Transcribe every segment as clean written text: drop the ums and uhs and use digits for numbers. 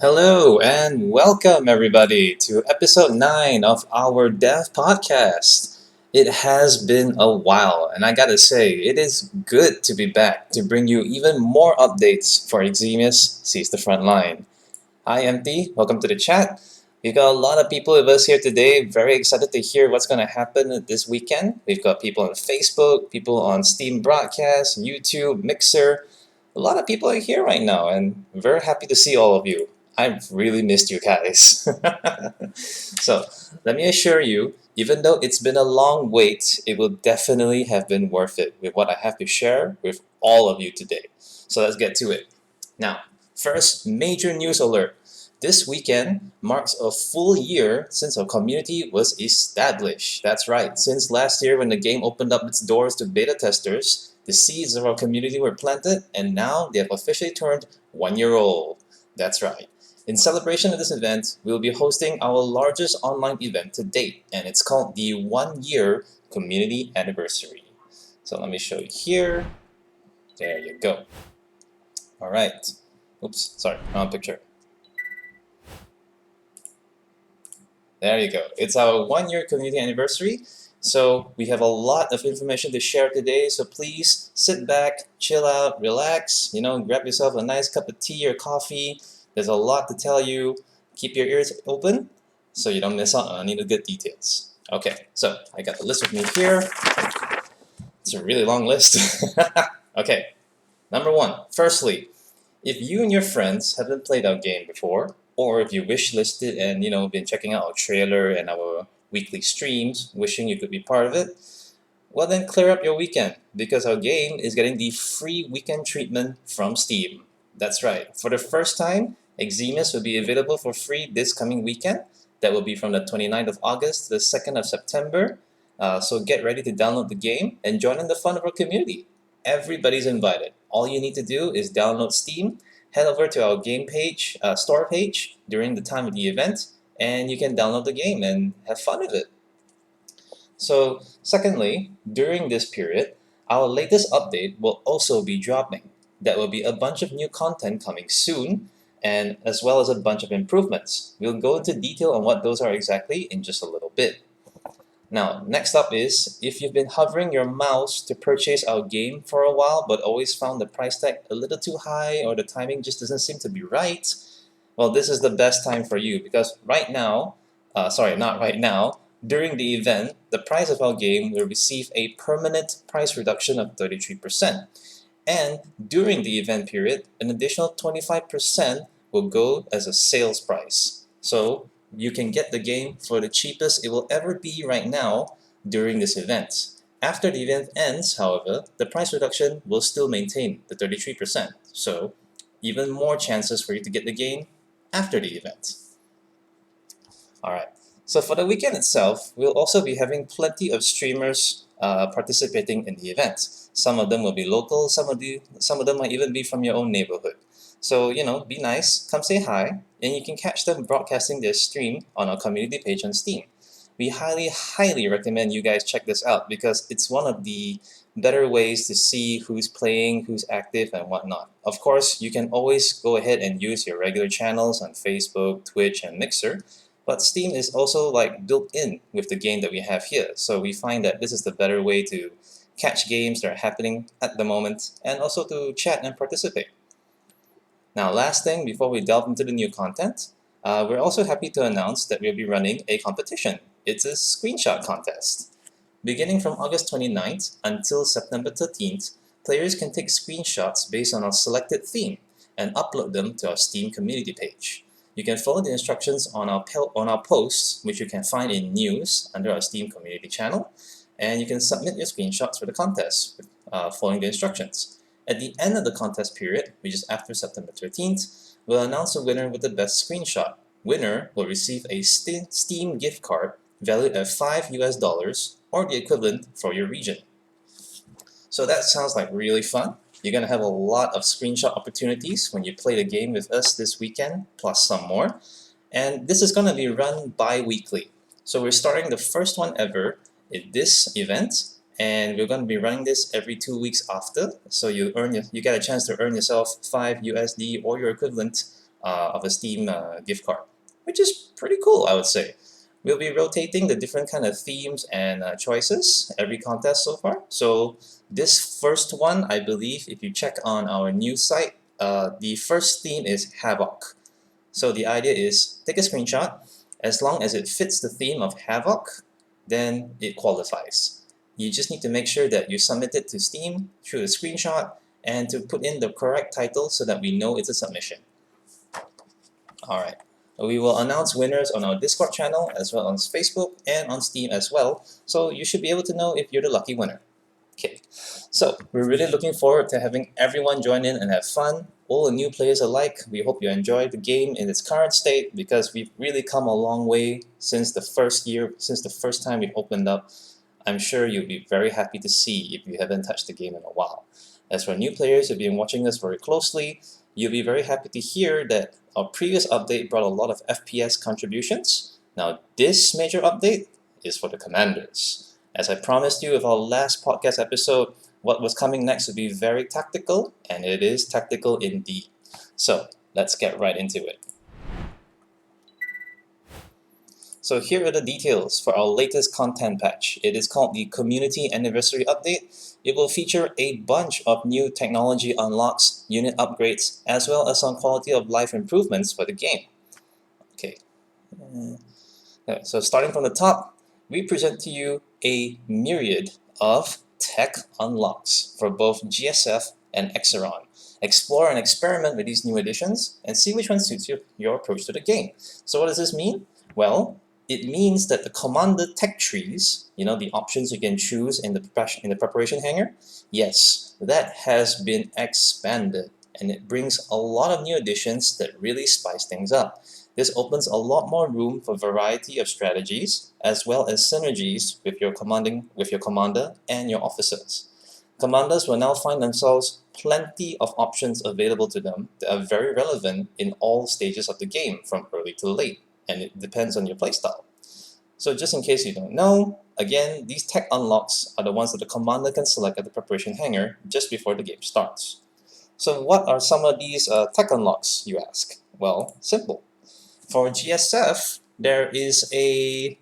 Hello and welcome everybody to episode 9 of our Dev Podcast. It has been a while, and I gotta say, it is good to be back to bring you even more updates for Exemius Sees the Front Line. Hi MT, welcome to the chat. We've got a lot of people with us here today, very excited to hear what's going to happen this weekend. We've got people on Facebook, people on Steam Broadcast, YouTube, Mixer. A lot of people are here right now, and I'm very happy to see all of you. I've really missed you guys. So, let me assure you, even though it's been a long wait, it will definitely have been worth it with what I have to share with all of you today. So, let's get to it. Now, first major news alert. This weekend marks a full year since our community was established. That's right, since last year when the game opened up its doors to beta testers, the seeds of our community were planted, and now they have officially turned 1 year old. That's right. In celebration of this event, we'll be hosting our largest online event to date, and it's called the 1 year community anniversary. So let me show you here. There you go. All right. Oops, sorry, wrong picture. There you go. It's our 1 year community anniversary. So we have a lot of information to share today. So please sit back, chill out, relax, grab yourself a nice cup of tea or coffee. There's a lot to tell you. Keep your ears open so you don't miss out on any of the good details. Okay, so I got the list with me here. It's a really long list. Okay, number one. Firstly, if you and your friends haven't played our game before, or if you wishlisted and been checking out our trailer and our weekly streams, wishing you could be part of it, well then clear up your weekend because our game is getting the free weekend treatment from Steam. That's right. For the first time, Exemus will be available for free this coming weekend. That will be from the 29th of August to the 2nd of September. So get ready to download the game and join in the fun of our community. Everybody's invited. All you need to do is download Steam, head over to our game page, store page during the time of the event, and you can download the game and have fun with it. So, secondly, during this period, our latest update will also be dropping. That will be a bunch of new content coming soon, and as well as a bunch of improvements. We'll go into detail on what those are exactly in just a little bit. Now, next up is, if you've been hovering your mouse to purchase our game for a while but always found the price tag a little too high or the timing just doesn't seem to be right, well, this is the best time for you because right now, sorry, not right now, during the event, the price of our game will receive a permanent price reduction of 33%. And during the event period, an additional 25% will go as a sales price. So you can get the game for the cheapest it will ever be right now during this event. After the event ends, however, the price reduction will still maintain the 33%. So even more chances for you to get the game after the event. Alright, so for the weekend itself, we'll also be having plenty of streamers participating in the event. Some of them will be local, some of them might even be from your own neighborhood. So, be nice, come say hi, and you can catch them broadcasting their stream on our community page on Steam. We highly recommend you guys check this out because it's one of the better ways to see who's playing, who's active, and whatnot. Of course, you can always go ahead and use your regular channels on Facebook, Twitch, and Mixer, but Steam is also built in with the game that we have here. So we find that this is the better way to catch games that are happening at the moment and also to chat and participate. Now, last thing before we delve into the new content, we're also happy to announce that we'll be running a competition. It's a screenshot contest. Beginning from August 29th until September 13th, players can take screenshots based on our selected theme and upload them to our Steam community page. You can follow the instructions on our posts, which you can find in News under our Steam community channel, and you can submit your screenshots for the contest following the instructions. At the end of the contest period, which is after September 13th, we'll announce a winner with the best screenshot. Winner will receive a Steam gift card valued at $5 or the equivalent for your region. So that sounds like really fun. You're going to have a lot of screenshot opportunities when you play the game with us this weekend, plus some more. And this is going to be run bi-weekly. So we're starting the first one ever in this event, and we're going to be running this every 2 weeks after. So you get a chance to earn yourself $5 or your equivalent of a Steam gift card, which is pretty cool, I would say. We'll be rotating the different kind of themes and choices every contest so far. So this first one, I believe, if you check on our news site, the first theme is Havoc. So the idea is take a screenshot. As long as it fits the theme of Havoc, then it qualifies. You just need to make sure that you submit it to Steam through a screenshot and to put in the correct title so that we know it's a submission. Alright, we will announce winners on our Discord channel as well as Facebook and on Steam as well, so you should be able to know if you're the lucky winner. Okay, so we're really looking forward to having everyone join in and have fun. All the new players alike, we hope you enjoy the game in its current state because we've really come a long way since the first year, since the first time we've opened up. I'm sure you'll be very happy to see if you haven't touched the game in a while. As for new players who've been watching us very closely, you'll be very happy to hear that our previous update brought a lot of FPS contributions. Now this major update is for the commanders. As I promised you with our last podcast episode, what was coming next would be very tactical, and it is tactical indeed. So let's get right into it. So here are the details for our latest content patch. It is called the Community Anniversary Update. It will feature a bunch of new technology unlocks, unit upgrades, as well as some quality of life improvements for the game. Okay, so starting from the top, we present to you a myriad of tech unlocks for both GSF and Exeron. Explore and experiment with these new additions and see which one suits your approach to the game. So what does this mean? Well, it means that the Commander tech trees, the options you can choose in the preparation hanger, yes, that has been expanded, and it brings a lot of new additions that really spice things up. This opens a lot more room for variety of strategies, as well as synergies with your commander and your officers. Commanders will now find themselves plenty of options available to them that are very relevant in all stages of the game, from early to late, and it depends on your playstyle. So just in case you don't know, again, these tech unlocks are the ones that the commander can select at the preparation hanger just before the game starts. So what are some of these tech unlocks, you ask? Well, simple. For GSF, there is a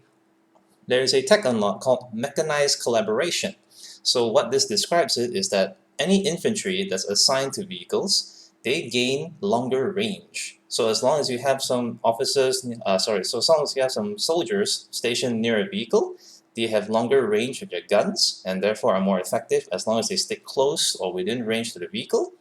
tech unlock called Mechanized Collaboration. So what this describes is that any infantry that's assigned to vehicles, they gain longer range. So as long as you have some officers, so as long as you have some soldiers stationed near a vehicle, they have longer range with their guns and therefore are more effective as long as they stick close or within range to the vehicle.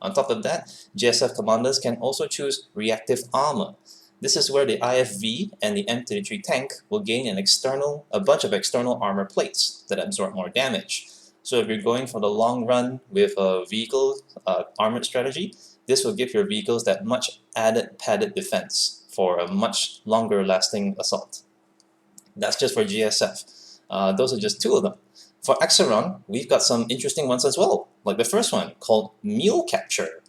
On top of that, GSF commanders can also choose reactive armor. This is where the IFV and the M33 tank will gain a bunch of external armor plates that absorb more damage. So if you're going for the long run with a vehicle armored strategy, this will give your vehicles that much added padded defense for a much longer lasting assault. That's just for GSF. Those are just two of them. For Exeron, we've got some interesting ones as well, like the first one called Mule Capture.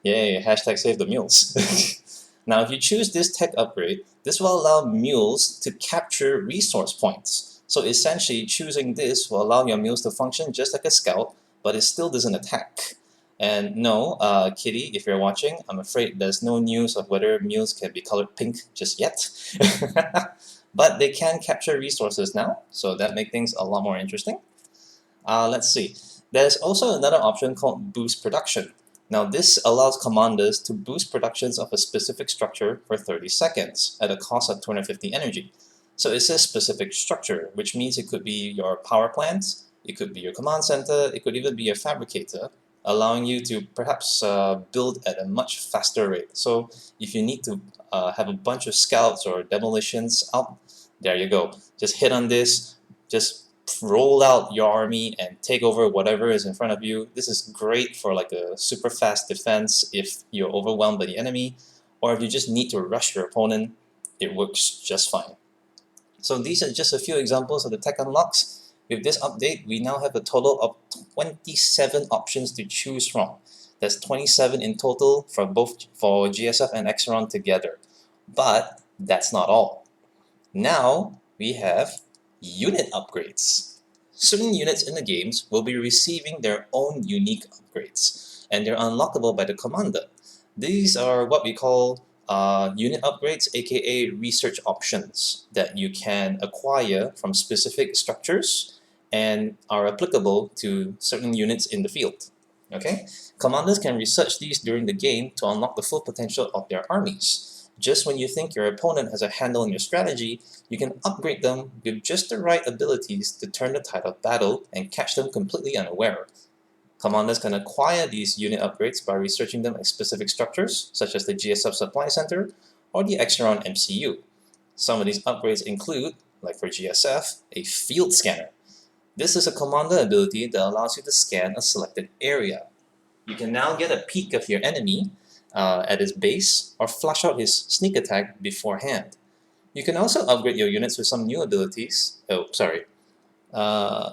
Yay, hashtag save the mules. Now, if you choose this tech upgrade, this will allow mules to capture resource points. So essentially, choosing this will allow your mules to function just like a scout, but it still doesn't attack. And no, Kitty, if you're watching, I'm afraid there's no news of whether mules can be colored pink just yet. But they can capture resources now, so that makes things a lot more interesting. Let's see. There's also another option called Boost Production. Now this allows commanders to boost productions of a specific structure for 30 seconds at a cost of 250 energy. So it says specific structure, which means it could be your power plants, it could be your command center, it could even be a fabricator, allowing you to perhaps build at a much faster rate. So if you need to have a bunch of scouts or demolitions out, there you go. Just hit on this, just roll out your army and take over whatever is in front of you. This is great for like a super fast defense if you're overwhelmed by the enemy, or if you just need to rush your opponent, it works just fine. So these are just a few examples of the tech unlocks. With this update, we now have a total of 27 options to choose from. That's 27 in total for GSF and Exeron together. But that's not all. Now we have unit upgrades. Certain units in the games will be receiving their own unique upgrades, and they're unlockable by the commander. These are what we call unit upgrades, aka research options that you can acquire from specific structures and are applicable to certain units in the field. Okay? Commanders can research these during the game to unlock the full potential of their armies. Just when you think your opponent has a handle on your strategy, you can upgrade them with just the right abilities to turn the tide of battle and catch them completely unaware. Commanders can acquire these unit upgrades by researching them in specific structures, such as the GSF Supply Center or the Exeron MCU. Some of these upgrades include, like for GSF, a field scanner. This is a commander ability that allows you to scan a selected area. You can now get a peek of your enemy at his base or flush out his sneak attack beforehand. You can also upgrade your units with some new abilities. Oh, sorry.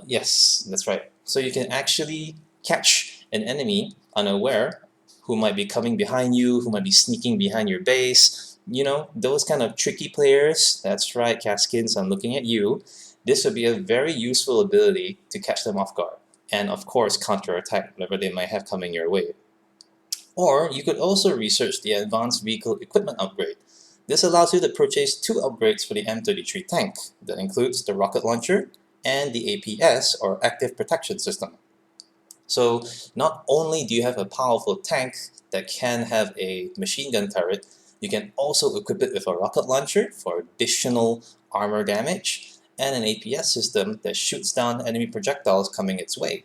Yes, that's right. So you can actually catch an enemy unaware who might be coming behind you, who might be sneaking behind your base. You know, those kind of tricky players. That's right, Caskins, I'm looking at you. This would be a very useful ability to catch them off guard. And of course, counterattack whatever they might have coming your way. Or you could also research the Advanced Vehicle Equipment upgrade. This allows you to purchase 2 upgrades for the M33 tank. That includes the rocket launcher and the APS, or Active Protection System. So not only do you have a powerful tank that can have a machine gun turret, you can also equip it with a rocket launcher for additional armor damage and an APS system that shoots down enemy projectiles coming its way.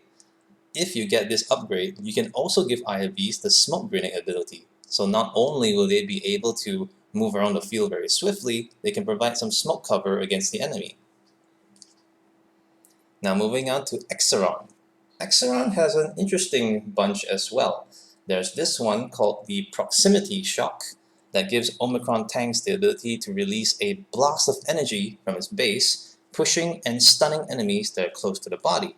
If you get this upgrade, you can also give IFVs the smoke grenade ability. So not only will they be able to move around the field very swiftly, they can provide some smoke cover against the enemy. Now moving on to Exeron. Exeron has an interesting bunch as well. There's this one called the Proximity Shock that gives Omicron tanks the ability to release a blast of energy from its base, pushing and stunning enemies that are close to the body.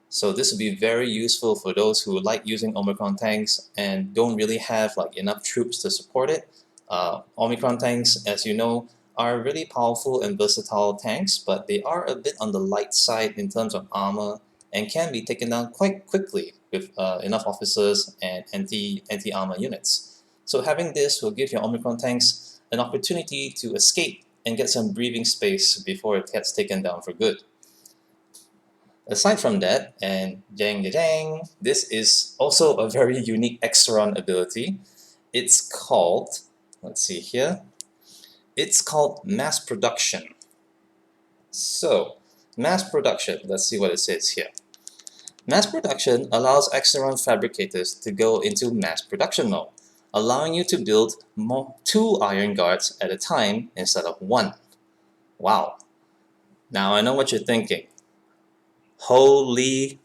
So this would be very useful for those who like using Omicron tanks and don't really have enough troops to support it. Omicron tanks, as you know, are really powerful and versatile tanks, but they are a bit on the light side in terms of armor and can be taken down quite quickly with enough officers and anti-armor units. So having this will give your Omicron tanks an opportunity to escape and get some breathing space before it gets taken down for good. Aside from that, and jang, this is also a very unique Exeron ability. It's called, let's see here, it's called mass production. So, mass production, let's see what it says here. Mass production allows Exeron fabricators to go into mass production mode, allowing you to build 2 iron guards at a time instead of 1. Wow. Now I know what you're thinking. Holy,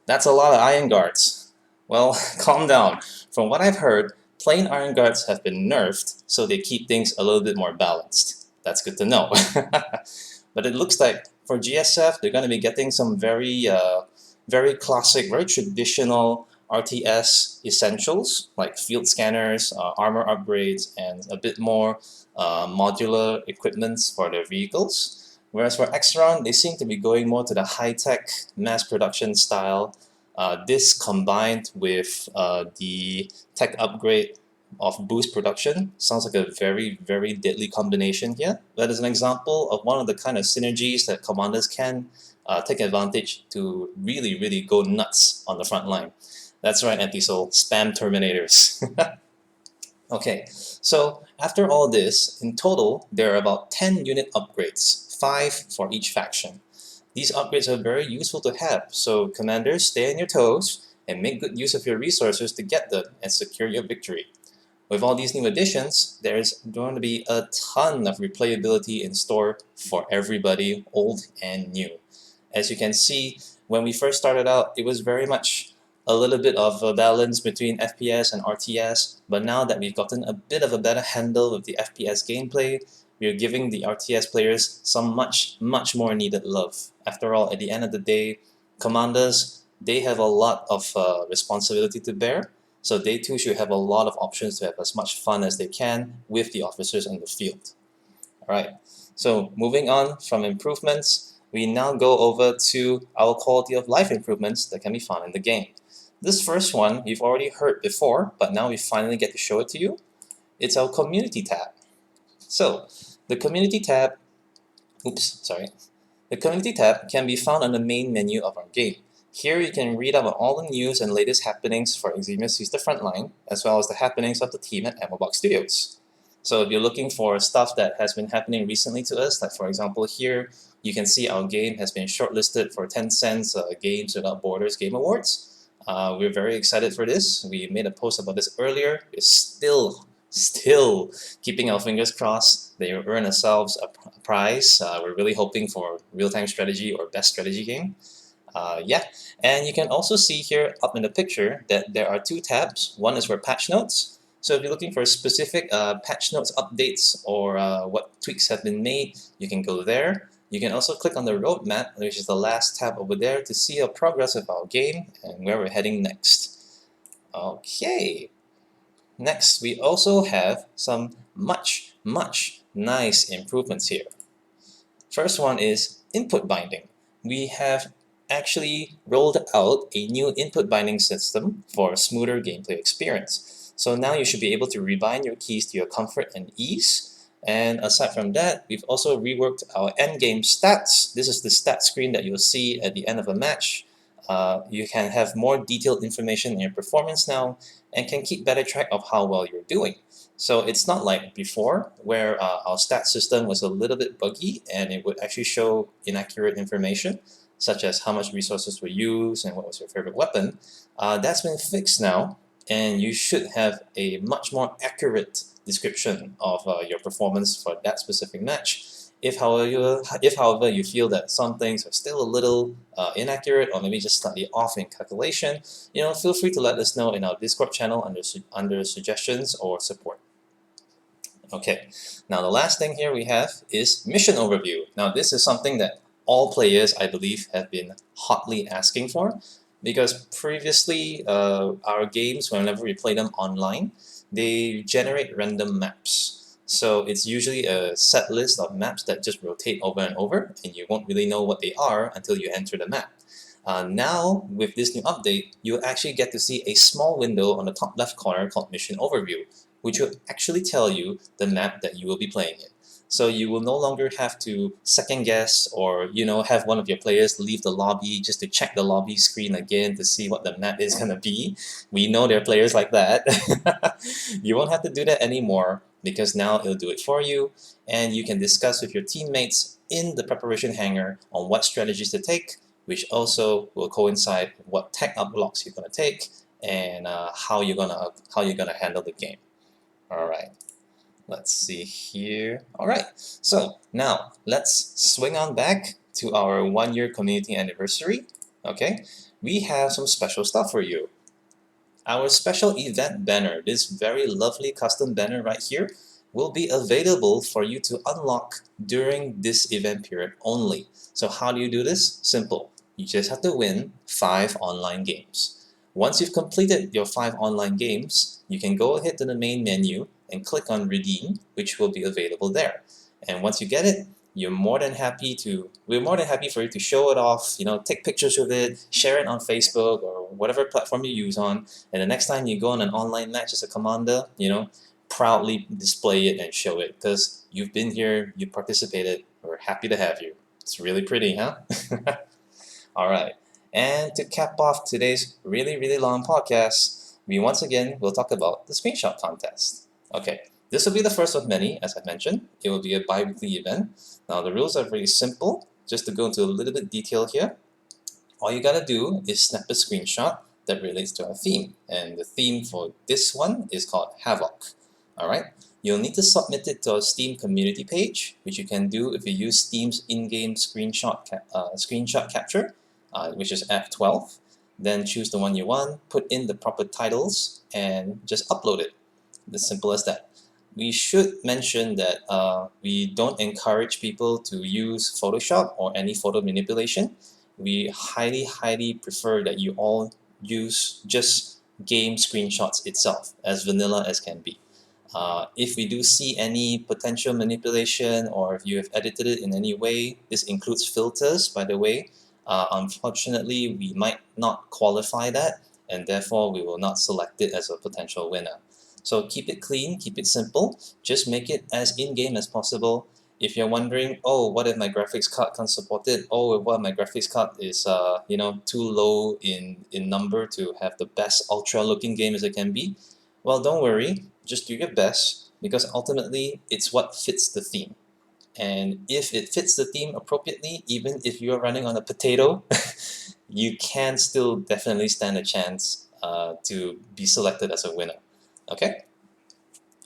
that's a lot of iron guards. Well, calm down. From what I've heard, plain iron guards have been nerfed, so they keep things a little bit more balanced. That's good to know. But it looks like for GSF, they're going to be getting some very classic, very traditional RTS essentials like field scanners, armor upgrades, and a bit more modular equipments for their vehicles. Whereas for Exeron, they seem to be going more to the high-tech mass production style. This combined with the tech upgrade of boost production sounds like a very, very deadly combination here. That is an example of one of the kind of synergies that commanders can take advantage to really, really go nuts on the front line. That's right, Anti-Soul, spam Terminators. Okay, so after all this, in total, there are about 10 unit upgrades, 5 for each faction. These upgrades are very useful to have, so commanders, stay on your toes and make good use of your resources to get them and secure your victory. With all these new additions, there's going to be a ton of replayability in store for everybody, old and new. As you can see, when we first started out, it was very much a little bit of a balance between FPS and RTS, but now that we've gotten a bit of a better handle with the FPS gameplay, we are giving the RTS players some much more needed love. After all, at the end of the day, commanders, they have a lot of responsibility to bear, so they too should have a lot of options to have as much fun as they can with the officers in the field. Alright, so moving on from improvements, we now go over to our quality of life improvements that can be found in the game. This first one you've already heard before, but now we finally get to show it to you. It's our community tab. So the community tab, the community tab can be found on the main menu of our game. Here you can read about all the news and latest happenings for Eximius Use the Frontline, as well as the happenings of the team at Ammobox Studios. So if you're looking for stuff that has been happening recently to us, like for example here, you can see our game has been shortlisted for Tencent's Games Without Borders Game Awards. We're very excited for this. We made a post about this earlier. It's still keeping our fingers crossed they will earn ourselves a prize. We're really hoping for real-time strategy or best strategy game. Yeah, and you can also see here up in the picture that there are two tabs. One is for patch notes. So if you're looking for specific patch notes updates or what tweaks have been made, you can go there. You can also click on the roadmap, which is the last tab over there, to see the progress of our game and where we're heading next. Okay. Next, we also have some much nice improvements here. First one is input binding. We have actually rolled out a new input binding system for a smoother gameplay experience. So now you should be able to rebind your keys to your comfort and ease. And aside from that, we've also reworked our endgame stats. This is the stat screen that you'll see at the end of a match. You can have more detailed information in your performance now and can keep better track of how well you're doing. So it's not like before, where our stat system was a little bit buggy and it would actually show inaccurate information, such as how much resources were used and what was your favorite weapon. That's been fixed now, and you should have a much more accurate description of your performance for that specific match. If however you feel that some things are still a little inaccurate or maybe just slightly off in calculation, feel free to let us know in our Discord channel under suggestions or support. Okay, now the last thing here we have is mission overview. Now this is something that all players, I believe, have been hotly asking for, because previously our games, whenever we play them online, they generate random maps. So it's usually a set list of maps that just rotate over and over, and you won't really know what they are until you enter the map. Now, with this new update, you'll actually get to see a small window on the top left corner called Mission Overview, which will actually tell you the map that you will be playing in. So you will no longer have to second guess or have one of your players leave the lobby just to check the lobby screen again to see what the map is gonna be. We know there are players like that. You won't have to do that anymore, because now it'll do it for you, and you can discuss with your teammates in the preparation hangar on what strategies to take, which also will coincide with what tech unlocks you're gonna take and how you're gonna handle the game. All right. Let's see here. Alright, so now let's swing on back to our 1-year community anniversary. Okay, we have some special stuff for you. Our special event banner, this very lovely custom banner right here, will be available for you to unlock during this event period only. So how do you do this? Simple. You just have to win 5 online games. Once you've completed your 5 online games, you can go ahead to the main menu and click on redeem, which will be available there. And once you get it, we're more than happy for you to show it off, take pictures with it, share it on Facebook or whatever platform you use on, and the next time you go on an online match as a commander, proudly display it and show it, because you've been here, you participated, we're happy to have you. It's really pretty, huh? Alright, and to cap off today's really long podcast, we once again will talk about the screenshot contest. Okay, this will be the first of many, as I mentioned. It will be a bi-weekly event. Now the rules are very simple. Just to go into a little bit detail here, all you gotta do is snap a screenshot that relates to our theme, and the theme for this one is called Havoc. Alright, you'll need to submit it to our Steam community page, which you can do if you use Steam's in-game screenshot capture, which is F12. Then choose the one you want, put in the proper titles, and just upload it. As simple as that. We should mention that we don't encourage people to use Photoshop or any photo manipulation. We highly prefer that you all use just game screenshots itself, as vanilla as can be. If we do see any potential manipulation, or if you have edited it in any way, this includes filters, by the way. Unfortunately, we might not qualify that, and therefore we will not select it as a potential winner. So keep it clean, keep it simple, just make it as in-game as possible. If you're wondering, oh, what if my graphics card can't support it? Oh, what if my graphics card is too low in number to have the best ultra-looking game as it can be? Well, don't worry, just do your best, because ultimately it's what fits the theme. And if it fits the theme appropriately, even if you're running on a potato, you can still definitely stand a chance to be selected as a winner. Okay?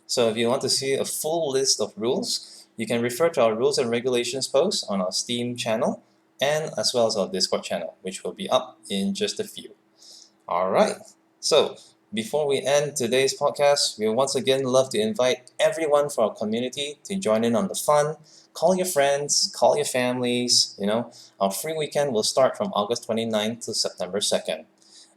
So if you want to see a full list of rules, you can refer to our rules and regulations post on our Steam channel and as well as our Discord channel, which will be up in just a few. Alright, so before we end today's podcast, we once again love to invite everyone from our community to join in on the fun. Call your friends, call your families, Our free weekend will start from August 29th to September 2nd.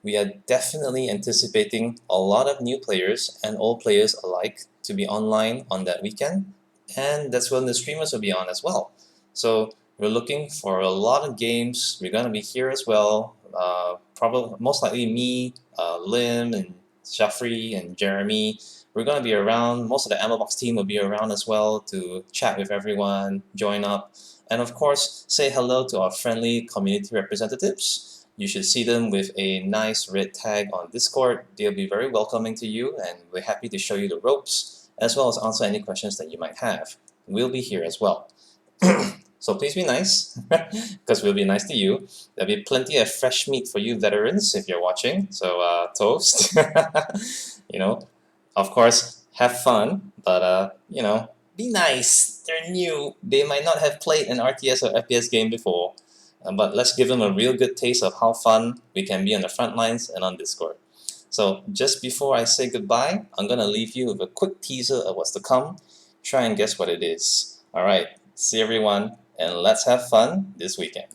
We are definitely anticipating a lot of new players and old players alike to be online on that weekend, and that's when the streamers will be on as well. So we're looking for a lot of games. We're going to be here as well. Probably, most likely me, Lim, and Shafri, and Jeremy. We're going to be around. Most of the Ammobox team will be around as well to chat with everyone, join up, and of course, say hello to our friendly community representatives. You should see them with a nice red tag on Discord. They'll be very welcoming to you, and we're happy to show you the ropes, as well as answer any questions that you might have. We'll be here as well. So please be nice, because we'll be nice to you. There'll be plenty of fresh meat for you veterans if you're watching, so toast. Of course, have fun, but be nice. They're new. They might not have played an RTS or FPS game before, but let's give them a real good taste of how fun we can be on the front lines and on Discord. So just before I say goodbye, I'm going to leave you with a quick teaser of what's to come. Try and guess what it is. Alright, see everyone, and let's have fun this weekend.